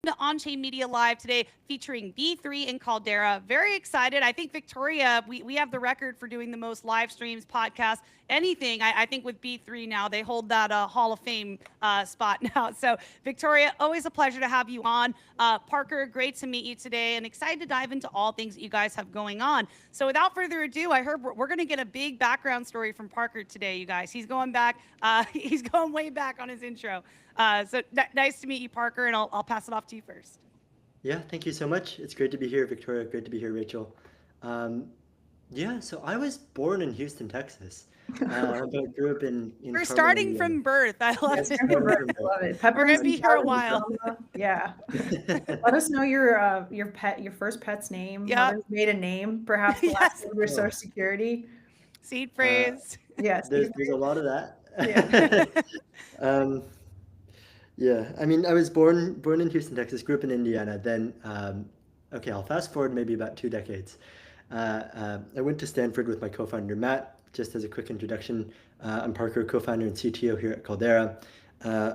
to Onchain Media Live today featuring B3 and Caldera. Very excited. I think Victoria, we have the record for doing the most live streams, podcasts, anything. I think with B3 now, they hold that Hall of Fame spot now. So, Victoria, always a pleasure to have you on. Parker, great to meet you today and excited to dive into all things that you guys have going on. So, without further ado, I heard we're going to get a big background story from Parker today, you guys. He's going back, he's going way back on his intro. Nice to meet you, Parker, and I'll pass it off to you first. Yeah, thank you so much. It's great to be here, Victoria. Great to be here, Rachel. Um, yeah, so I was born in Houston, Texas, but grew up in We're Carmel, starting Indiana. from birth. I love Yes, it. starting from I love it. We're Peppers going to and be here a flowers, while. drama. Yeah. there. Let us know your first pet's name, Yep. mother's maiden name, perhaps the last Yes. name of your Oh, social security. Seed uh, phrase. Yes. there's a lot of Yeah. that. Um, yeah, I mean, I was born in Houston, Texas, grew up in Indiana. Then, okay, I'll fast forward maybe about 2 decades. I went to Stanford with my co-founder Matt. Just as a quick introduction, I'm Parker, co-founder and CTO here at Caldera. Uh,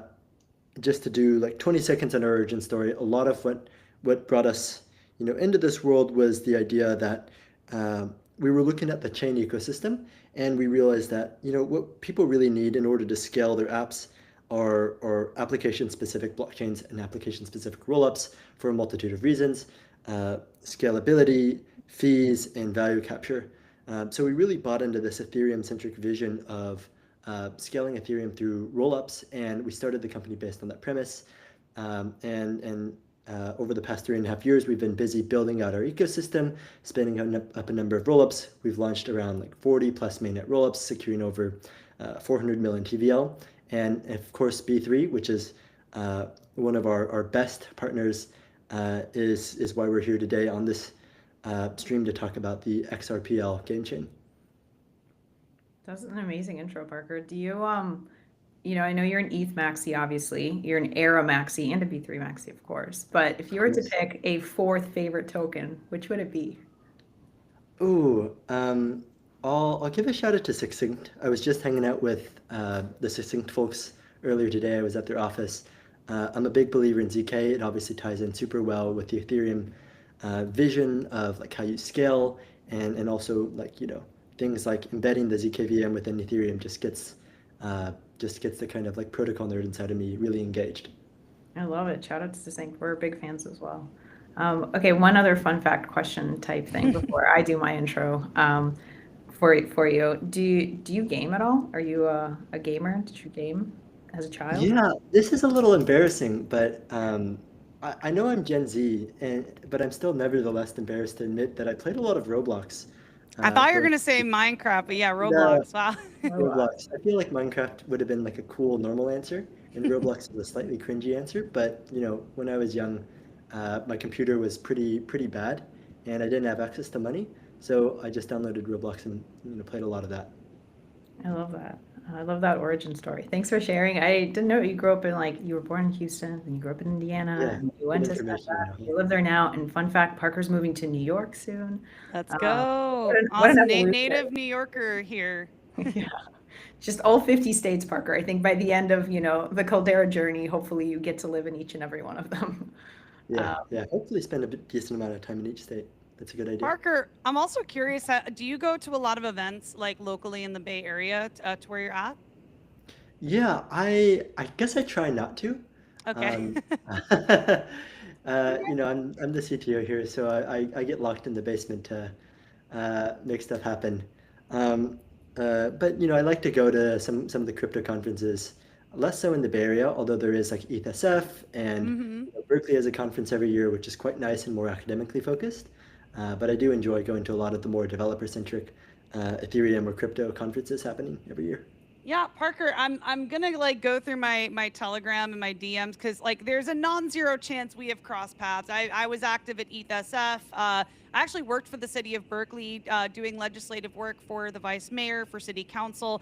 just to do like 20 seconds on our origin story, a lot of what brought us, into this world was the idea that we were looking at the chain ecosystem, and we realized that what people really need in order to scale their apps are application-specific blockchains and application-specific rollups for a multitude of reasons, scalability, fees, and value capture. So we really bought into this Ethereum-centric vision of scaling Ethereum through rollups, and we started the company based on that premise. And over the past 3.5 years, we've been busy building out our ecosystem, spinning up a number of rollups. We've launched around like 40 plus mainnet rollups, securing over 400 million TVL. And of course, B3, which is one of our best partners, is why we're here today on this stream to talk about the XRPL game chain. That's an amazing intro, Parker. Do you I know you're an ETH maxi, obviously. You're an Era maxi and a B3 maxi, of course. But if you were to Yes. pick a fourth favorite token, which would it be? Ooh, I'll give a shout out to Succinct. I was just hanging out with the Succinct folks earlier today. I was at their office. I'm a big believer in ZK. It obviously ties in super well with the Ethereum vision of like how you scale, and also like things like embedding the ZK VM within Ethereum just gets the kind of like protocol nerd inside of me really engaged. I love it. Shout out to Sync. We're big fans as well. Okay, one other fun fact question type thing before I do my intro for you. Do you game at all? Are you a gamer? Did you game as a child? Yeah, this is a little embarrassing, but I know I'm Gen Z, but I'm still nevertheless embarrassed to admit that I played a lot of Roblox I thought you were growing going to up. say Minecraft, but yeah, No, Roblox. Wow. Roblox. Roblox. I feel like Minecraft would have been like a cool normal answer, and Roblox is a slightly cringy answer. But when I was young, my computer was pretty bad, and I didn't have access to money, so I just downloaded Roblox and played a lot of that. I love that. I love that origin story. Thanks for sharing. I didn't know you grew up in you were born in Houston, and you grew up in Indiana, Yeah, and you good went to information Stanford. there, huh? You live there now. And fun fact, Parker's moving to New York soon. Let's What go. an Awesome. evolution. Native New Yorker here. Yeah. Just all 50 states, Parker. I think by the end of, the Caldera journey, hopefully you get to live in each and every one of them. Yeah, Um, yeah. Hopefully, spend a decent amount of time in each state. That's a good idea. Parker, I'm also curious, do you go to a lot of events like locally in the Bay Area to where you're at? Yeah, I guess I try not to. Okay. Um, I'm the CTO here, so I get locked in the basement to make stuff happen. Um, but I like to go to some of the crypto conferences, less so in the Bay Area, although there is like ETHSF, and hmm Berkeley has a conference every year, which is quite nice and more academically focused. But I do enjoy going to a lot of the more developer-centric Ethereum or crypto conferences happening every year. Yeah, Parker, I'm gonna like go through my Telegram and my DMs because like there's a non-zero chance we have crossed paths. I was active at ETHSF. I actually worked for the city of Berkeley, doing legislative work for the vice mayor, for city council.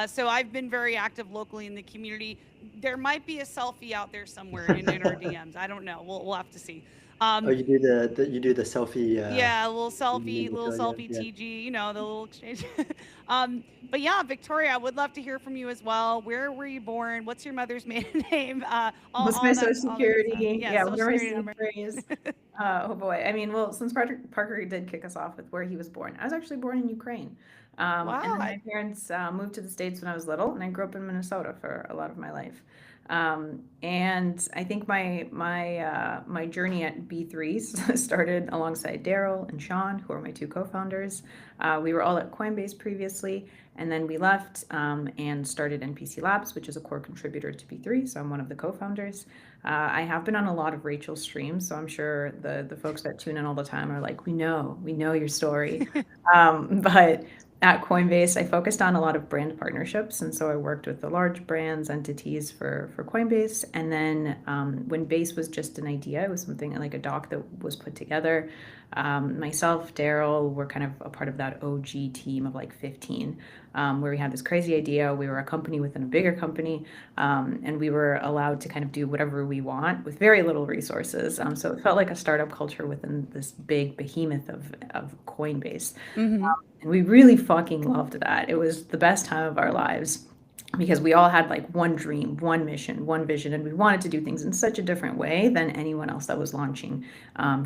So I've been very active locally in the community. There might be a selfie out there somewhere in our DMs. I don't know. We'll have to see. Oh, Um, you do you do the selfie yeah, meme little Victoria? selfie Yeah. TG, you know, the little exchange. But yeah, Victoria, I would love to hear from you as well. Where were you born? What's your mother's maiden name? What's my social All that good stuff. security? Yeah, Yeah, social what are my security seed number. phrase? Oh boy. I mean, well, since Parker did kick us off with where he was born, I was actually born in Ukraine. And Wow. then my parents moved to the States when I was little, and I grew up in Minnesota for a lot of my life. And I think my journey at B3 started alongside Daryl and Sean, who are my two co-founders. We were all at Coinbase previously, and then we left and started NPC Labs, which is a core contributor to B3. So I'm one of the co-founders. I have been on a lot of Rachel's streams, so I'm sure the folks that tune in all the time are like, we know your story. But at Coinbase, I focused on a lot of brand partnerships, and so I worked with the large brands, entities for Coinbase. And then when Base was just an idea, it was something like a doc that was put together. Myself, Daryl, were kind of a part of that OG team of like 15, where we had this crazy idea. We were a company within a bigger company, and we were allowed to kind of do whatever we want with very little resources. So it felt like a startup culture within this big behemoth of Coinbase. Mm-hmm. And we really fucking loved that. It was the best time of our lives because we all had like one dream, one mission, one vision, and we wanted to do things in such a different way than anyone else that was launching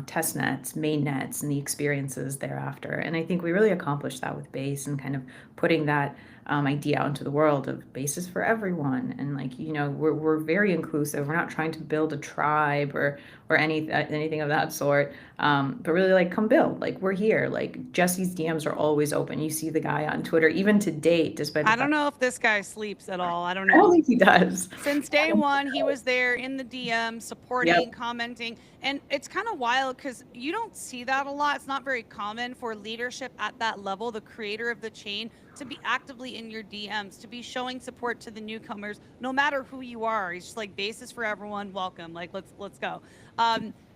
test nets, main nets, and the experiences thereafter. And I think we really accomplished that with Base and kind of putting that idea out into the world of bases for everyone. And like, you know, we're very inclusive. We're not trying to build a tribe or anything of that sort. But really like come build, like we're here. Like Jesse's DMs are always open. You see the guy on Twitter, even to date, despite the I don't fact know if this guy sleeps at all. I don't I don't know. think he does. Since day one, he was there in the DM, supporting, Yep. commenting. And it's kind of wild because you don't see that a lot. It's not very common for leadership at that level, the creator of the chain, to be actively in your DMs, to be showing support to the newcomers, no matter who you are. He's just like, basis for everyone, welcome. Like, let's go.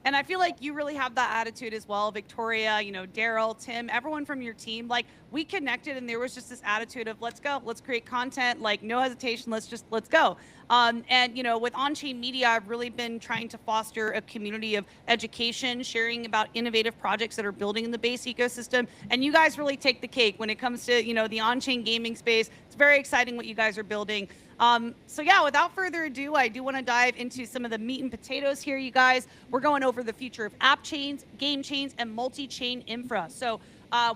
And I feel like you really have that attitude as well, Victoria, you know, Daryl, Tim, everyone from your team. Like we connected, and there was just this attitude of let's go, let's create content, like no hesitation, let's go. And you know, with Onchain Media, I've really been trying to foster a community of education, sharing about innovative projects that are building in the Base ecosystem. And you guys really take the cake when it comes to, you know, the on-chain gaming space. It's very exciting what you guys are building. So yeah, without further ado, I do want to dive into some of the meat and potatoes here, you guys. We're going over the future of app chains, game chains, and multi-chain infra. So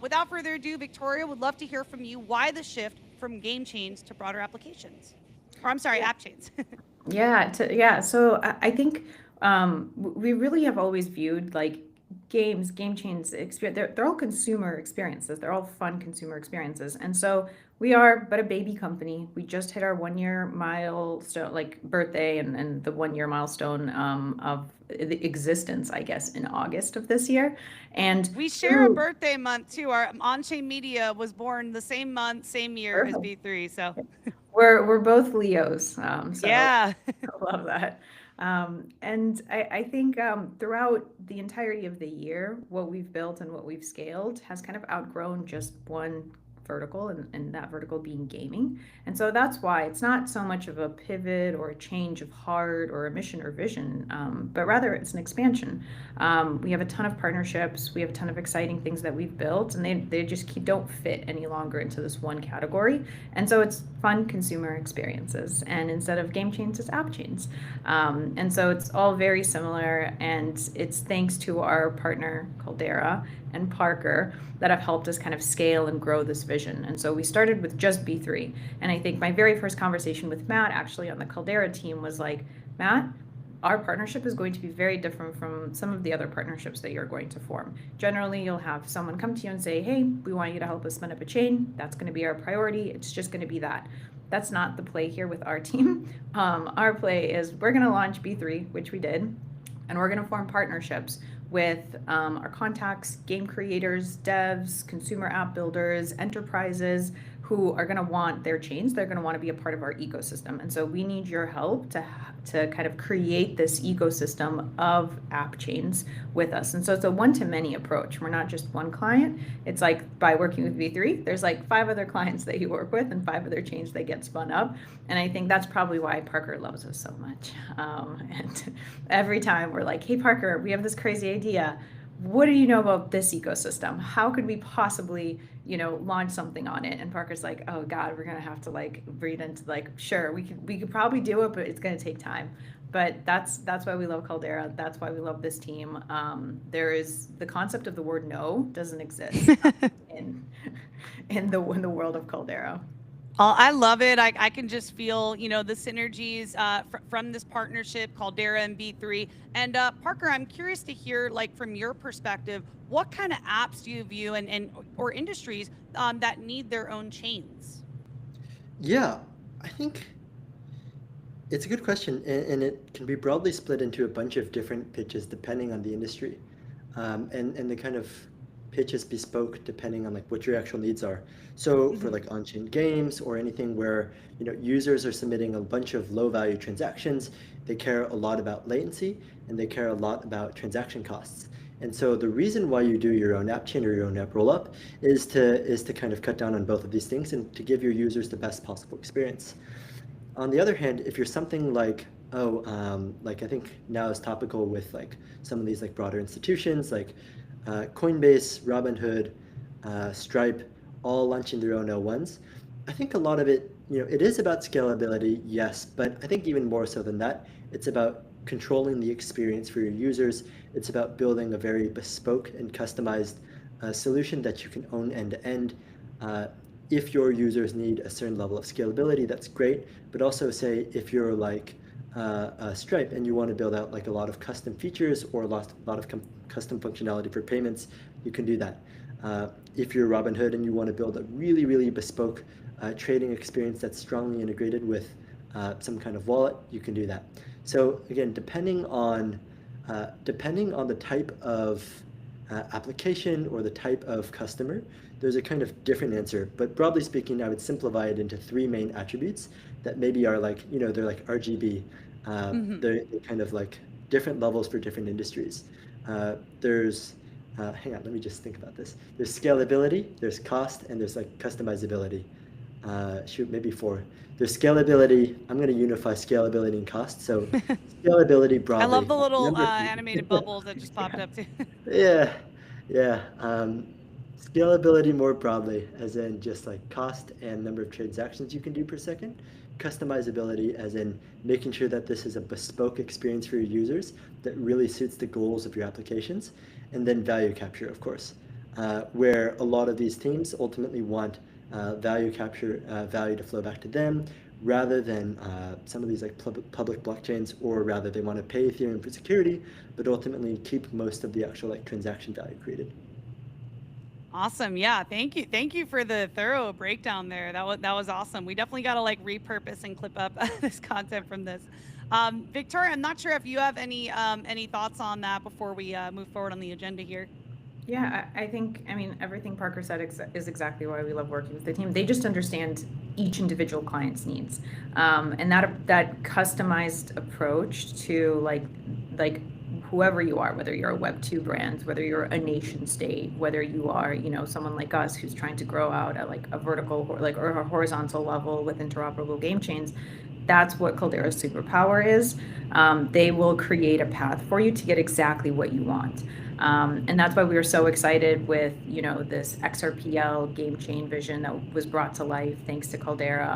without further ado, Victoria, would love to hear from you. Why the shift from game chains to broader applications? Or I'm sorry, app chains. Yeah. So I think we really have always viewed like game chains experience. They're all consumer experiences. They're all fun consumer experiences. And so we are but a baby company. We just hit our 1 year milestone, like birthday and the 1 year milestone of the existence, I guess, in August of this year. And we share a birthday month too. Our On-Chain Media was born the same month, same year as B3. So we're both Leos. So yeah. I love that. And I think throughout the entirety of the year, what we've built and what we've scaled has kind of outgrown just one vertical, and that vertical being gaming. And so that's why it's not so much of a pivot or a change of heart or a mission or vision, but rather it's an expansion. We have a ton of partnerships. We have a ton of exciting things that we've built, and they just don't fit any longer into this one category. And so it's fun consumer experiences. And instead of game chains, it's app chains. And so it's all very similar. And it's thanks to our partner, Caldera, and Parker that have helped us kind of scale and grow this vision. And so we started with just B3. And I think my very first conversation with Matt, actually on the Caldera team, was like, Matt, our partnership is going to be very different from some of the other partnerships that you're going to form. Generally, you'll have someone come to you and say, hey, we want you to help us spin up a chain. That's going to be our priority. It's just going to be that. That's not the play here with our team. Our play is we're going to launch B3, which we did, and we're going to form partnerships with our contacts, game creators, devs, consumer app builders, enterprises, who are going to want their chains, they're going to want to be a part of our ecosystem. And so we need your help to kind of create this ecosystem of app chains with us. And so it's a one-to-many approach. We're not just one client. It's like by working with V3, there's like 5 other clients that you work with and 5 other chains that get spun up. And I think that's probably why Parker loves us so much. And every time we're like, hey, Parker, we have this crazy idea. What do you know about this ecosystem? How could we possibly, launch something on it? And Parker's like, oh God, we're gonna have to like read into like, sure, we could probably do it, but it's gonna take time. But that's why we love Caldera. That's why we love this team. There is the concept of the word no doesn't exist in the world of Caldera. I love it. I can just feel, the synergies from this partnership, Caldera and B3. And Parker, I'm curious to hear, like, from your perspective, what kind of apps do you view or industries that need their own chains? Yeah, I think it's a good question, and it can be broadly split into a bunch of different pitches depending on the industry, and the kind of pitch is bespoke depending on like what your actual needs are. So for like on-chain games or anything where users are submitting a bunch of low-value transactions, they care a lot about latency and they care a lot about transaction costs. And so the reason why you do your own app chain or your own app rollup is to kind of cut down on both of these things and to give your users the best possible experience. On the other hand, if you're something like, like I think now is topical with like some of these like broader institutions like Coinbase, Robinhood, Stripe, all launching their own L1s. I think a lot of it, it is about scalability, yes, but I think even more so than that, it's about controlling the experience for your users. It's about building a very bespoke and customized solution that you can own end to end. If your users need a certain level of scalability, that's great. But also say if you're like Stripe and you want to build out like a lot of custom features or a lot of custom functionality for payments, you can do that. If you're Robinhood and you want to build a really, really bespoke trading experience that's strongly integrated with some kind of wallet, you can do that. So again, depending on the type of application or the type of customer, there's a kind of different answer. But broadly speaking, I would simplify it into 3 main attributes that maybe are like, they're like RGB. They're kind of like different levels for different industries. There's, hang on, let me just think about this. There's scalability, there's cost, and there's like customizability. Maybe 4. There's scalability. I'm going to unify scalability and cost. So scalability broadly. I love the little animated bubbles that just popped up too. Yeah. Scalability more broadly, as in just like cost and number of transactions you can do per second. Customizability, as in making sure that this is a bespoke experience for your users that really suits the goals of your applications. And then value capture, of course, where a lot of these teams ultimately want value capture, value to flow back to them, rather than some of these like public blockchains, or rather they want to pay Ethereum for security, but ultimately keep most of the actual like transaction value created. Awesome. Yeah. Thank you. Thank you for the thorough breakdown there. That was awesome. We definitely got to like repurpose and clip up this content from this. Victoria, I'm not sure if you have any thoughts on that before we move forward on the agenda here. Yeah, I think, everything Parker said is exactly why we love working with the team. They just understand each individual client's needs. And that customized approach to like whoever you are, whether you're a Web2 brand, whether you're a nation state, whether you are, someone like us who's trying to grow out at like a vertical or a horizontal level with interoperable game chains, that's what Caldera's superpower is. They will create a path for you to get exactly what you want. And that's why we were so excited with, this XRPL game chain vision that was brought to life thanks to Caldera,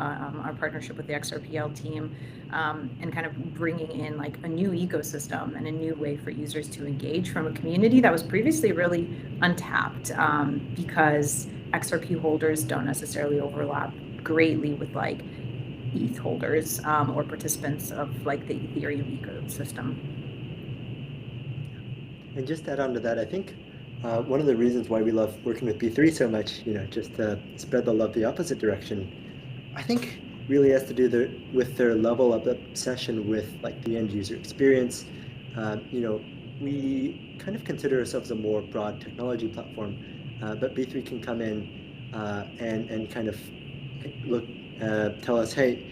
our partnership with the XRPL team, and kind of bringing in like a new ecosystem and a new way for users to engage from a community that was previously really untapped, because XRP holders don't necessarily overlap greatly with like ETH holders or participants of like the Ethereum ecosystem. And just to add on to that, I think one of the reasons why we love working with B3 so much, just to spread the love the opposite direction, I think really has to do with their level of obsession with like the end user experience. We kind of consider ourselves a more broad technology platform, but B3 can come in and kind of look, tell us, hey,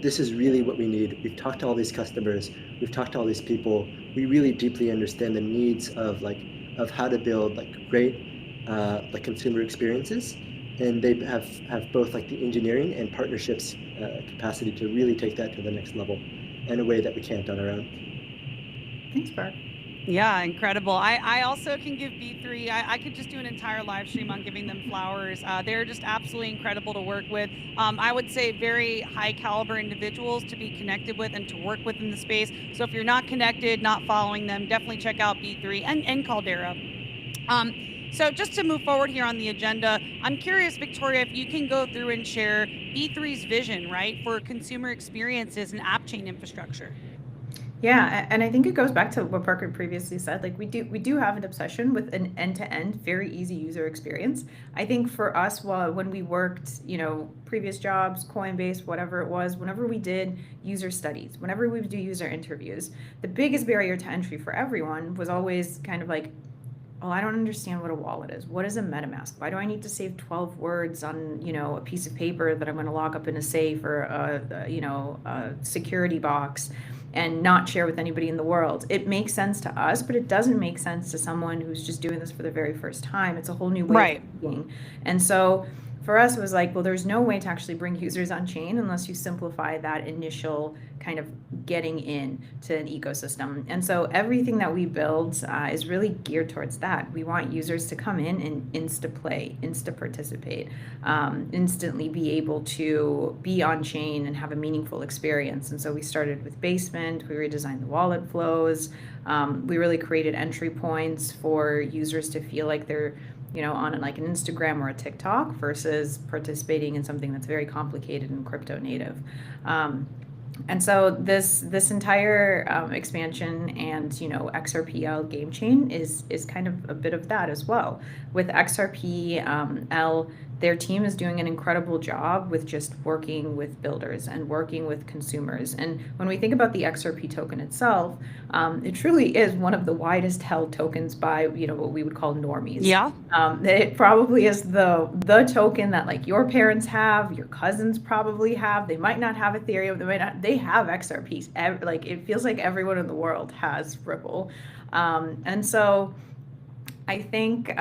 this is really what we need. We've talked to all these customers, we've talked to all these people. We really deeply understand the needs of how to build like great like consumer experiences, and they have both like the engineering and partnerships capacity to really take that to the next level in a way that we can't on our own. Thanks, Park. Yeah, incredible. I also can give B3, I could just do an entire live stream on giving them flowers. They're just absolutely incredible to work with. I would say very high caliber individuals to be connected with and to work with in the space. So if you're not connected, not following them, definitely check out B3 and Caldera. So just to move forward here on the agenda, I'm curious, Victoria, if you can go through and share B3's vision, right, for consumer experiences and app chain infrastructure. Yeah, and I think it goes back to what Parker previously said. Like we do have an obsession with an end-to-end, very easy user experience. I think for us, when we worked, previous jobs, Coinbase, whatever it was, whenever we did user studies, whenever we would do user interviews, the biggest barrier to entry for everyone was always kind of like, oh, I don't understand what a wallet is. What is a MetaMask? Why do I need to save 12 words on, a piece of paper that I'm going to lock up in a safe or a security box and not share with anybody in the world? It makes sense to us, but it doesn't make sense to someone who's just doing this for the very first time. It's a whole new way of thinking. And so for us, it was like, well, there's no way to actually bring users on chain unless you simplify that initial kind of getting in to an ecosystem. And so everything that we build is really geared towards that. We want users to come in and insta play, insta participate, instantly be able to be on chain and have a meaningful experience. And so we started with Basement, we redesigned the wallet flows, we really created entry points for users to feel like they're on like an Instagram or a TikTok versus participating in something that's very complicated and crypto native. And so this entire expansion and XRPL game chain is kind of a bit of that as well. With XRPL, their team is doing an incredible job with just working with builders and working with consumers. And when we think about the XRP token itself, it truly is one of the widest held tokens by what we would call normies. Yeah. It probably is the token that like your parents have, your cousins probably have. They might not have Ethereum. They have XRPs. Like it feels like everyone in the world has Ripple, and so I think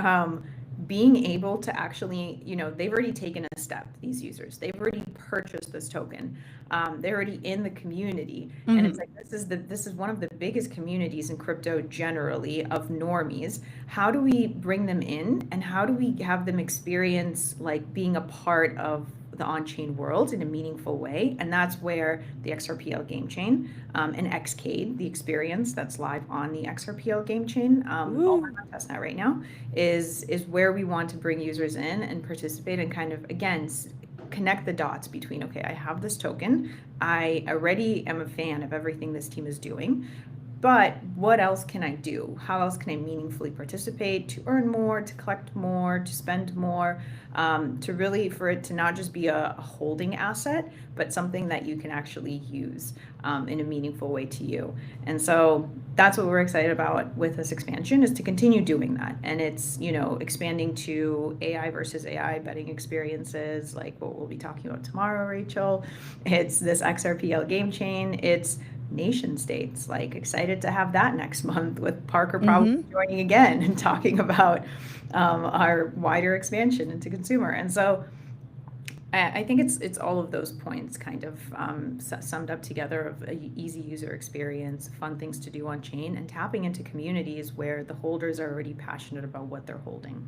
being able to actually, they've already taken a step, these users. They've already purchased this token. They're already in the community. Mm-hmm. And it's like, this is one of the biggest communities in crypto generally of normies. How do we bring them in and how do we have them experience like being a part of the on-chain world in a meaningful way? And that's where the XRPL game chain and Xcade, the experience that's live on the XRPL game chain, over on testnet right now, is where we want to bring users in and participate and kind of, again, connect the dots between, okay, I have this token, I already am a fan of everything this team is doing, but what else can I do? How else can I meaningfully participate to earn more, to collect more, to spend more, to really, for it to not just be a holding asset, but something that you can actually use in a meaningful way to you. And so that's what we're excited about with this expansion, is to continue doing that. And it's, expanding to AI versus AI betting experiences, like what we'll be talking about tomorrow, Rachel. It's this XRPL game chain. It's nation states, like excited to have that next month with Parker probably joining again and talking about our wider expansion into consumer. And so I think it's all of those points kind of summed up together of an easy user experience, fun things to do on chain, and tapping into communities where the holders are already passionate about what they're holding.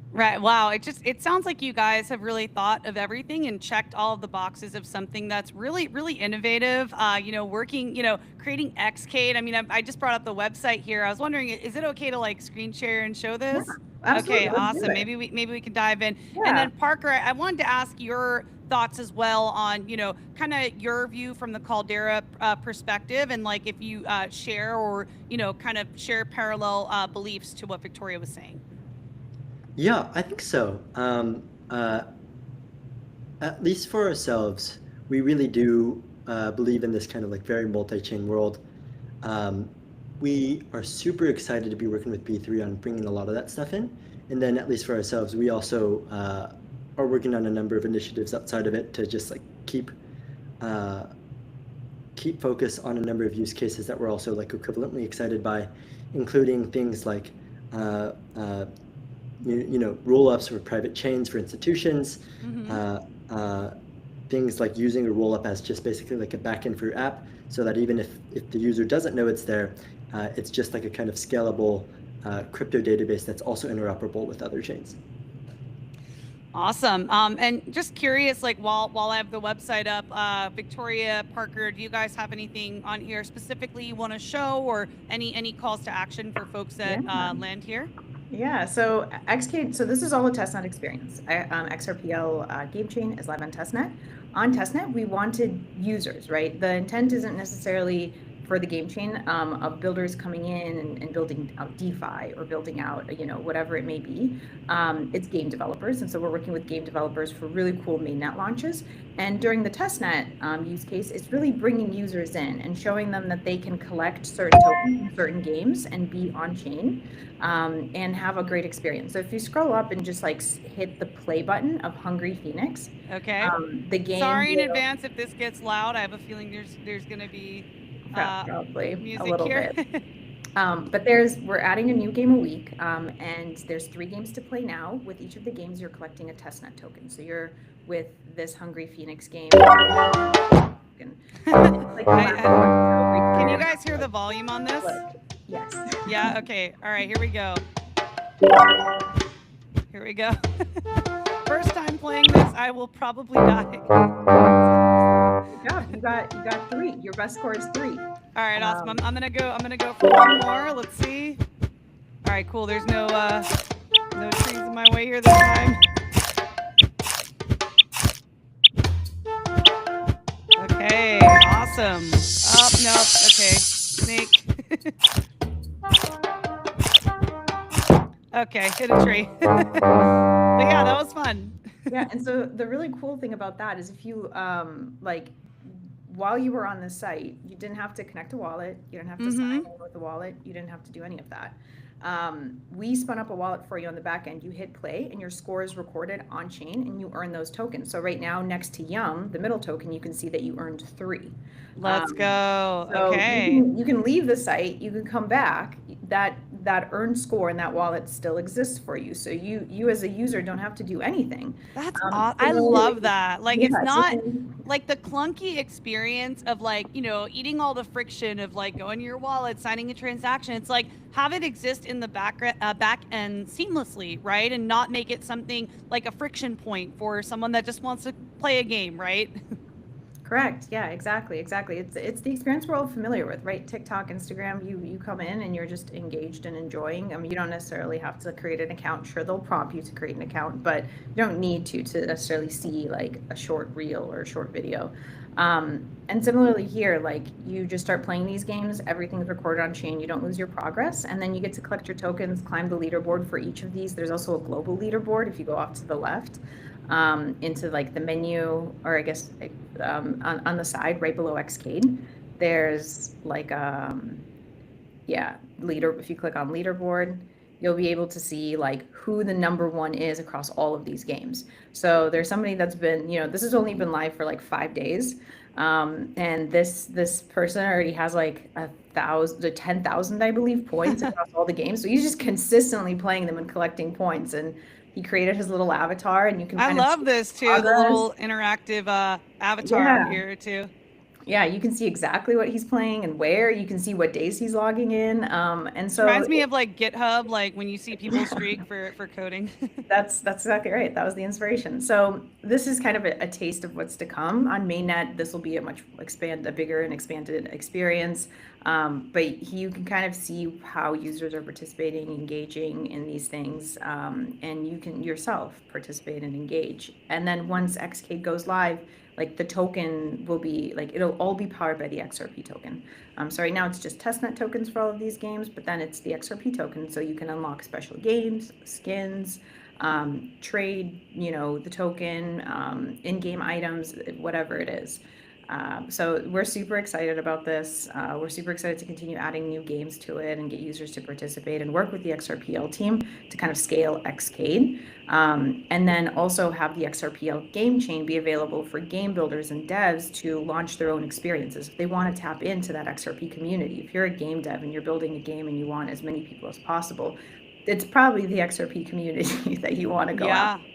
Right. Wow. It sounds like you guys have really thought of everything and checked all of the boxes of something that's really, really innovative. Working, creating Xcade. I mean, I just brought up the website here. I was wondering, is it okay to like screen share and show this? Yeah, absolutely. Okay, awesome. Maybe we can dive in. Yeah. And then Parker, I wanted to ask your thoughts as well on, kind of your view from the Caldera perspective, and like if you share or, kind of share parallel beliefs to what Victoria was saying. Yeah, I think so. At least for ourselves, we really do believe in this kind of like very multi-chain world. We are super excited to be working with B3 on bringing a lot of that stuff in. And then at least for ourselves, we also are working on a number of initiatives outside of it to just like uh, keep focus on a number of use cases that we're also like equivalently excited by, including things like uh, uh, roll-ups for private chains for institutions, uh, uh, things like using a roll-up as just basically like a backend for your app, so that even if the user doesn't know it's there, it's just like a kind of scalable crypto database that's also interoperable with other chains. Awesome. And just curious, like while I have the website up, Victoria, Parker, do you guys have anything on here specifically you want to show, or any calls to action for folks that land here? Yeah, so XK, so this is all a testnet experience. XRPL game chain is live on testnet. On testnet, we wanted users, right? The intent isn't necessarily for the game chain of builders coming in and building out DeFi or building out, whatever it may be. It's game developers. And so we're working with game developers for really cool mainnet launches. And during the testnet use case, it's really bringing users in and showing them that they can collect certain tokens in certain games and be on chain and have a great experience. So if you scroll up and just like hit the play button of Hungry Phoenix. Okay. The game. Sorry in advance if this gets loud. I have a feeling there's going to be probably music a little here. bit. But we're adding a new game a week, and there's 3 games to play now. With each of the games, you're collecting a testnet token. So you're with this Hungry Phoenix game. Can you guys hear the volume on this? Yes. Yeah. Okay. All right. Here we go. Here we go. First time playing this, I will probably die. Good job. You got 3. Your best score is 3. All right, awesome. I'm gonna go for one more. Let's see. All right, cool. There's no trees in my way here this time. Okay, awesome. Oh, nope. Okay, snake. Okay, hit a tree. But yeah, that was fun. Yeah, and so the really cool thing about that is if you while you were on the site, you didn't have to connect a wallet, you didn't have to sign in with the wallet, you didn't have to do any of that. We spun up a wallet for you on the back end. You hit play and your score is recorded on chain and you earn those tokens. So right now next to Yum, the middle token, you can see that you earned 3. Let's go. So okay. You can leave the site, you can come back. That earned score in that wallet still exists for you. So you as a user don't have to do anything. That's awesome. I love that. Like it's not like the clunky experience of like, eating all the friction of like going to your wallet, signing a transaction. It's like have it exist in the back end seamlessly, right? And not make it something like a friction point for someone that just wants to play a game, right? Correct. Yeah, exactly. It's the experience we're all familiar with, right? TikTok, Instagram, you come in and you're just engaged and enjoying. I mean, you don't necessarily have to create an account. Sure, they'll prompt you to create an account, but you don't need to necessarily see like a short reel or a short video. And similarly here, like you just start playing these games, everything's recorded on chain, you don't lose your progress, and then you get to collect your tokens, climb the leaderboard for each of these. There's also a global leaderboard if you go off to the left. Into like the menu, or I guess on the side right below Xcade, there's like leader. If you click on leaderboard, you'll be able to see like who the number 1 is across all of these games. So there's somebody that's been, this has only been live for like 5 days, and this person already has like 10,000, I believe, points across all the games. So he's just consistently playing them and collecting points, and he created his little avatar, and you can. I love this too. Progress. The little interactive avatar here too. Yeah, you can see exactly what he's playing and where. You can see what days he's logging in, and so reminds me of like GitHub, like when you see people streak for coding. That's exactly right. That was the inspiration. So this is kind of a taste of what's to come on mainnet. This will be a bigger and expanded experience. But you can kind of see how users are participating, engaging in these things, and you can yourself participate and engage. And then once Xcade goes live, like the token will be like, it'll all be powered by the XRP token. So right now it's just testnet tokens for all of these games, but then it's the XRP token. So you can unlock special games, skins, trade, the token, in-game items, whatever it is. So we're super excited about this. We're super excited to continue adding new games to it and get users to participate and work with the XRPL team to kind of scale Xcade. And then also have the XRPL game chain be available for game builders and devs to launch their own experiences. If they want to tap into that XRP community, if you're a game dev and you're building a game and you want as many people as possible, it's probably the XRP community that you want to go out. Yeah.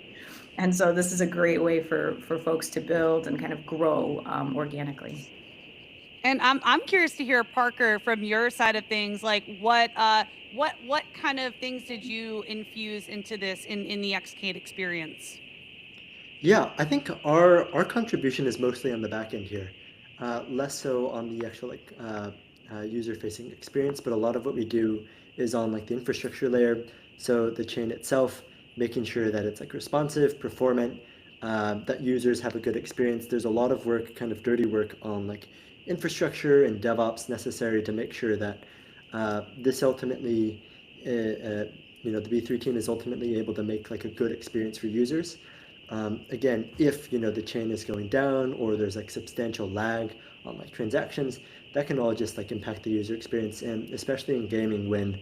And so this is a great way for folks to build and kind of grow organically. And I'm curious to hear, Parker, from your side of things, like what kind of things did you infuse into this in the Xcade experience? Yeah, I think our contribution is mostly on the back end here, less so on the actual user-facing experience. But a lot of what we do is on like the infrastructure layer, so the chain itself, making sure that it's like responsive, performant, that users have a good experience. There's a lot of work, kind of dirty work on like infrastructure and DevOps necessary to make sure that this ultimately, the B3 team is ultimately able to make like a good experience for users. Again, if the chain is going down or there's like substantial lag on like transactions, that can all just like impact the user experience, and especially in gaming when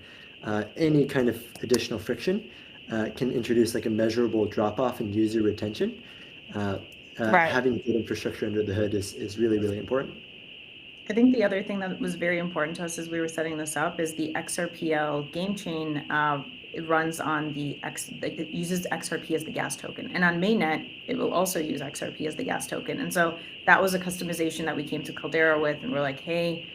any kind of additional friction can introduce like a measurable drop off in user retention. Uh, Right. Having good infrastructure under the hood is really, really important. I think the other thing that was very important to us as we were setting this up is the XRPL game chain. It runs on it uses XRP as the gas token, and on mainnet it will also use XRP as the gas token. And so that was a customization that we came to Caldera with, and we're like, hey,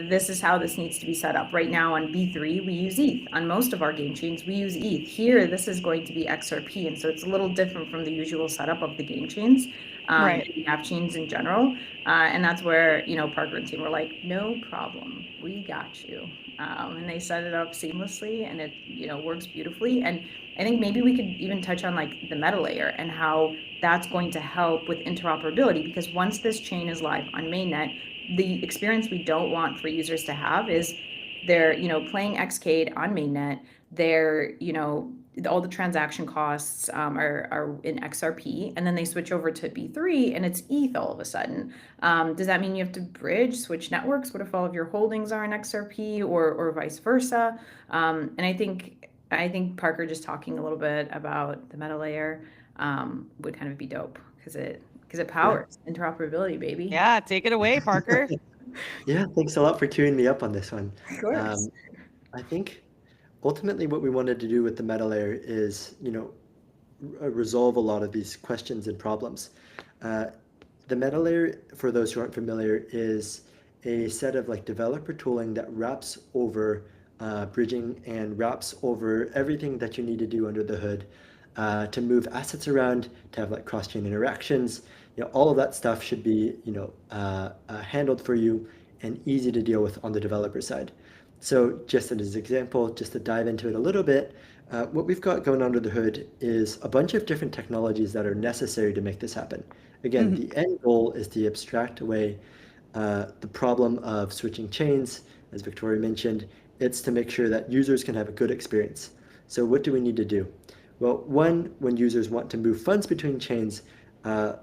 this is how this needs to be set up. Right now on B3 we use ETH. On most of our game chains we use ETH. Here this is going to be XRP, and so it's a little different from the usual setup of the game chains. Right. And app chains in general. And that's where, Parker and team were like, no problem, we got you. And they set it up seamlessly, and it, works beautifully. And I think maybe we could even touch on like the meta layer and how that's going to help with interoperability, because once this chain is live on mainnet, the experience we don't want for users to have is they're, playing Xcade on mainnet, they're, all the transaction costs are in XRP, and then they switch over to B3 and it's ETH all of a sudden. Does that mean you have to switch networks? What if all of your holdings are in XRP, or vice versa? And I think Parker just talking a little bit about the meta layer would kind of be dope, because it Yeah. powers interoperability, baby. Yeah, take it away, Parker. Yeah, thanks a lot for queuing me up on this one. Of course. I think ultimately what we wanted to do with the meta layer is, resolve a lot of these questions and problems. Uh, the meta layer, for those who aren't familiar, is a set of like developer tooling that wraps over bridging and wraps over everything that you need to do under the hood to move assets around, to have like cross-chain interactions. All of that stuff should be, handled for you and easy to deal with on the developer side. So just as an example, just to dive into it a little bit, what we've got going under the hood is a bunch of different technologies that are necessary to make this happen. Again, the end goal is to abstract away the problem of switching chains, as Victoria mentioned. It's to make sure that users can have a good experience. So what do we need to do? Well, one, when users want to move funds between chains, uh,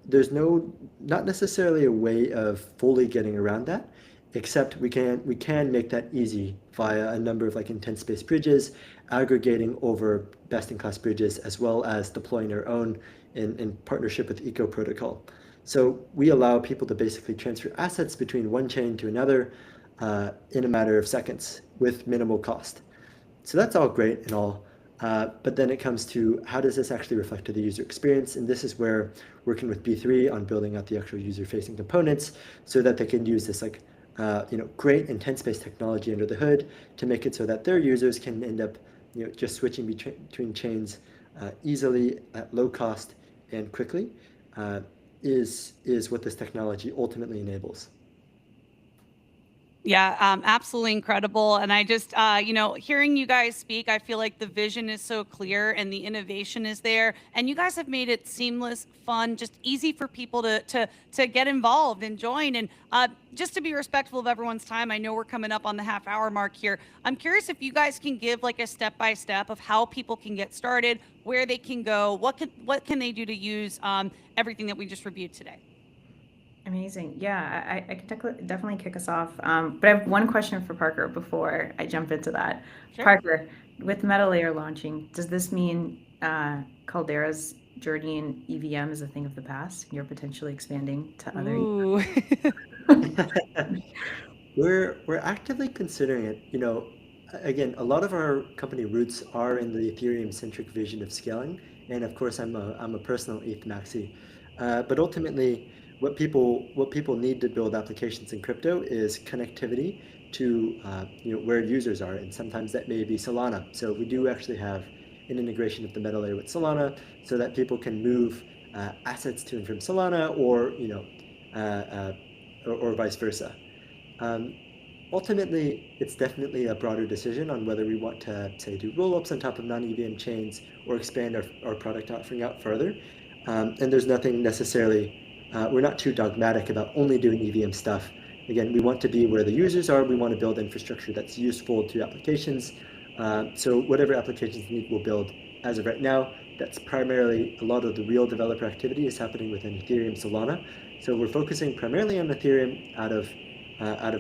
there's not necessarily a way of fully getting around that, except we can make that easy via a number of like intent-based bridges, aggregating over best-in-class bridges, as well as deploying our own in partnership with Eco Protocol. So we allow people to basically transfer assets between one chain to another in a matter of seconds with minimal cost. So that's all great and all, but then it comes to how does this actually reflect to the user experience? And this is where working with B3 on building out the actual user-facing components so that they can use this like great intent-based technology under the hood to make it so that their users can end up just switching between chains easily at low cost and quickly, is what this technology ultimately enables. Yeah, absolutely incredible. And I just, hearing you guys speak, I feel like the vision is so clear and the innovation is there. And you guys have made it seamless, fun, just easy for people to get involved and join. And just to be respectful of everyone's time, I know we're coming up on the half-hour mark here. I'm curious if you guys can give like a step-by-step of how people can get started, where they can go, what can they do to use everything that we just reviewed today. Amazing. Yeah, I can definitely kick us off. But I have one question for Parker before I jump into that. Sure. Parker, with MetaLayer launching, does this mean Caldera's journey in EVM is a thing of the past? You're potentially expanding to other. Ooh. We're actively considering it. Again, a lot of our company roots are in the Ethereum-centric vision of scaling, and of course, I'm a personal ETH maxi. But ultimately, what people need to build applications in crypto is connectivity to where users are, and sometimes that may be Solana. So we do actually have an integration of the meta layer with Solana, so that people can move assets to and from Solana, or uh, uh, or vice versa. Um, Ultimately, it's definitely a broader decision on whether we want to, say, do roll-ups on top of non-EVM chains or expand our product offering out further. And there's nothing necessarily, we're not too dogmatic about only doing EVM stuff. Again, we want to be where the users are. We want to build infrastructure that's useful to applications. So whatever applications need, we'll build. As of right now, that's primarily a lot of the real developer activity is happening within Ethereum Solana. So we're focusing primarily on Ethereum out of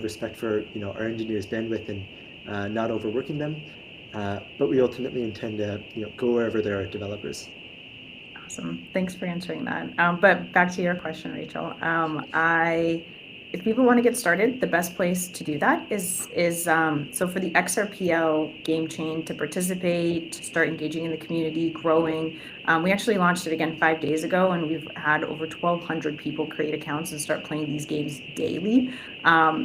respect for our engineers' bandwidth and not overworking them. But we ultimately intend to go wherever there are developers. Awesome. Thanks for answering that. But back to your question, Rachel. If people want to get started, the best place to do that is so for the XRPL game chain to participate, to start engaging in the community, growing. We actually launched it again 5 days ago, and we've had over 1,200 people create accounts and start playing these games daily.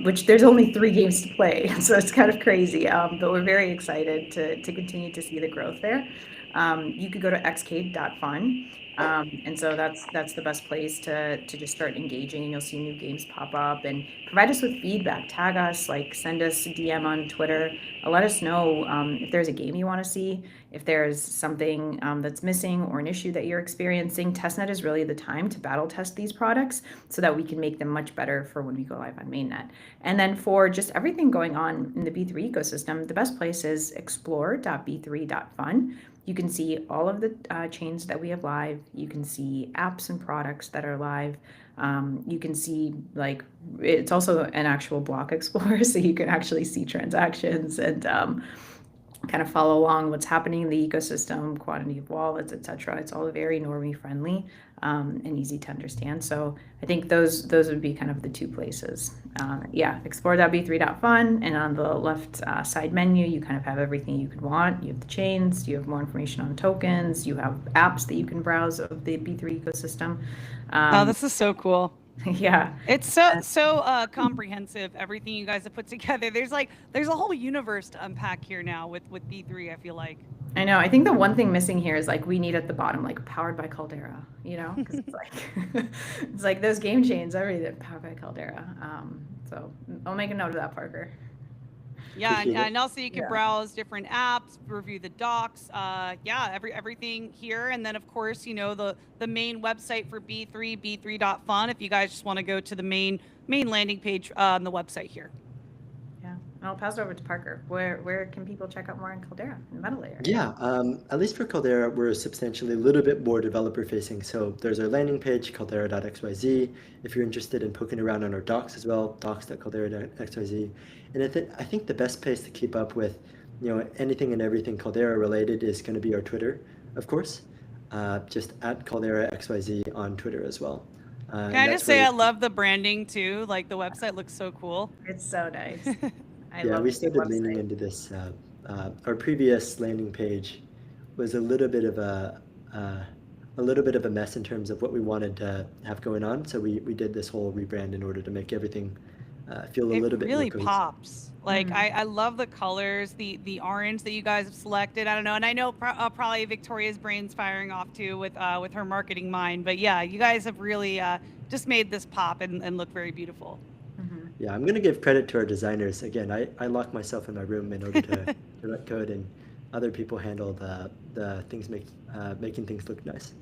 Which there's only 3 games to play, so it's kind of crazy. But we're very excited to continue to see the growth there. You could go to xcade.fun. And so that's the best place to just start engaging, and you'll see new games pop up, and provide us with feedback. Tag us, like send us a DM on Twitter. Let us know if there's a game you want to see, if there's something that's missing or an issue that you're experiencing. Testnet is really the time to battle test these products so that we can make them much better for when we go live on mainnet. And then for just everything going on in the B3 ecosystem, the best place is explore.b3.fun. You can see all of the chains that we have live. You can see apps and products that are live. You can see, like, it's also an actual block explorer, so you can actually see transactions and kind of follow along what's happening in the ecosystem, quantity of wallets, etc. It's all very normie friendly and easy to understand. So I think those would be kind of the 2 places. Explore.b3.fun, and on the left side menu, you kind of have everything you could want. You have the chains, you have more information on tokens, you have apps that you can browse of the B3 ecosystem. Oh, this is so cool. Yeah, it's so comprehensive, everything you guys have put together. There's a whole universe to unpack here now with B3, I feel like. I know. I think the one thing missing here is, like, we need at the bottom, like, powered by Caldera, because it's like it's like those game chains, everything powered by Caldera. So I'll make a note of that, Parker. Yeah, and also you can browse different apps, review the docs, everything here. And then, of course, the main website for B3, b3.fun, if you guys just want to go to the main landing page on the website here. Yeah, and I'll pass it over to Parker. Where can people check out more on Caldera and MetaLayer? Yeah, at least for Caldera, we're substantially a little bit more developer facing. So there's our landing page, caldera.xyz. If you're interested in poking around on our docs as well, docs.caldera.xyz. And I think the best place to keep up with anything and everything Caldera related is going to be our Twitter, of course. Just at CalderaXYZ on Twitter as well. Can I just say I love the branding too? Like, the website looks so cool. It's so nice. We started leaning into this. Our previous landing page was a little bit of a mess in terms of what we wanted to have going on. So we did this whole rebrand in order to make everything feel a little bit more cohesive. It really pops. Like, I love the colors, the orange that you guys have selected. I don't know, and I know probably Victoria's brain's firing off too with her marketing mind. But yeah, you guys have really just made this pop and look very beautiful. Yeah, I'm going to give credit to our designers. Again, I lock myself in my room in order to write code, and other people handle the things making things look nice.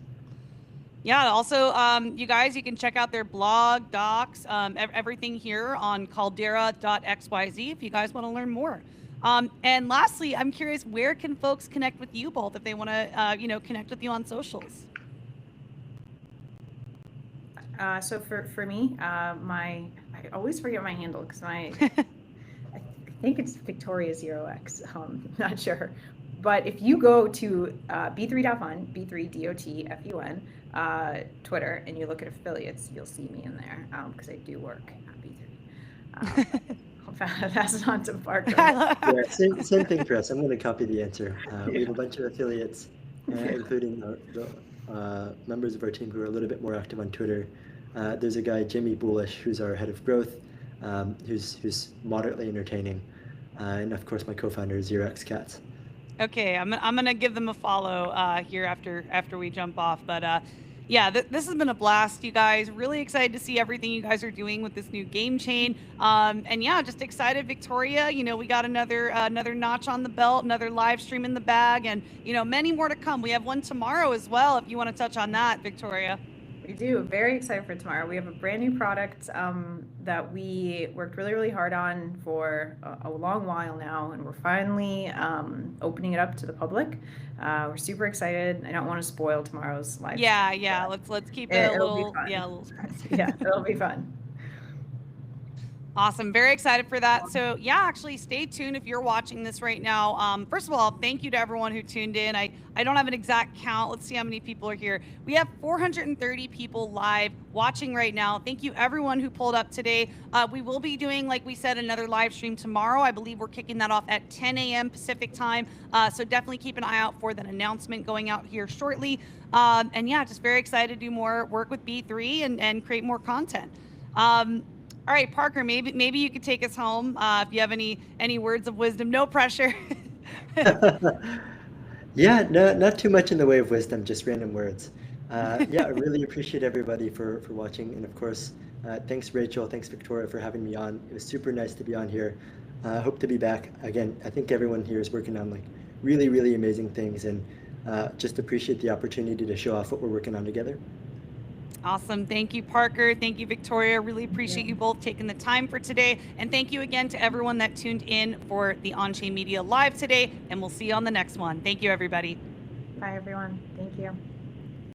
Yeah, also, you guys, you can check out their blog, docs, everything here on caldera.xyz if you guys want to learn more. And lastly, I'm curious, where can folks connect with you both if they want to, connect with you on socials? So for me, I always forget my handle because I think it's Victoria0x. Not sure. But if you go to b3.fun, B3DOTFUN, Twitter, and you look at affiliates, you'll see me in there because I do work at B3. I'll pass it on to Parker. Yeah, same thing for us. I'm going to copy the answer. We have a bunch of affiliates, including the members of our team who are a little bit more active on Twitter. There's a guy, Jimmy Bullish, who's our head of growth, who's moderately entertaining. And of course, my co-founder, Xerox Cats. Okay, I'm gonna give them a follow here after we jump off. But yeah, this has been a blast, you guys. Really excited to see everything you guys are doing with this new game chain. And yeah, just excited, Victoria. You know, we got another notch on the belt, another live stream in the bag, and you know, many more to come. We have one tomorrow as well. If you want to touch on that, Victoria. We do. Very excited for tomorrow. We have a brand new product that we worked really, really hard on for a long while now, and we're finally opening it up to the public. We're super excited. I don't want to spoil tomorrow's live. Yeah. Let's keep it a little surprise. Yeah, it'll be fun. Awesome. Very excited for that. So yeah, actually stay tuned if you're watching this right now. First of all, thank you to everyone who tuned in. I don't have an exact count. Let's see how many people are here. We have 430 people live watching right now. Thank you everyone who pulled up today. We will be doing, like we said, another live stream tomorrow. I believe we're kicking that off at 10 a.m. Pacific time. So definitely keep an eye out for that announcement going out here shortly. And yeah, just very excited to do more work with B3 and create more content. All right, Parker, maybe you could take us home if you have any words of wisdom. No pressure. Yeah, no, not too much in the way of wisdom, just random words. Yeah, I really appreciate everybody for watching. And of course, thanks, Rachel. Thanks, Victoria, for having me on. It was super nice to be on here. Hope to be back again. I think everyone here is working on like really, really amazing things, and just appreciate the opportunity to show off what we're working on together. Awesome. Thank you, Parker. Thank you, Victoria. Really appreciate you both taking the time for today. And thank you again to everyone that tuned in for the Onchain Media Live today. And we'll see you on the next one. Thank you, everybody. Bye, everyone. Thank you.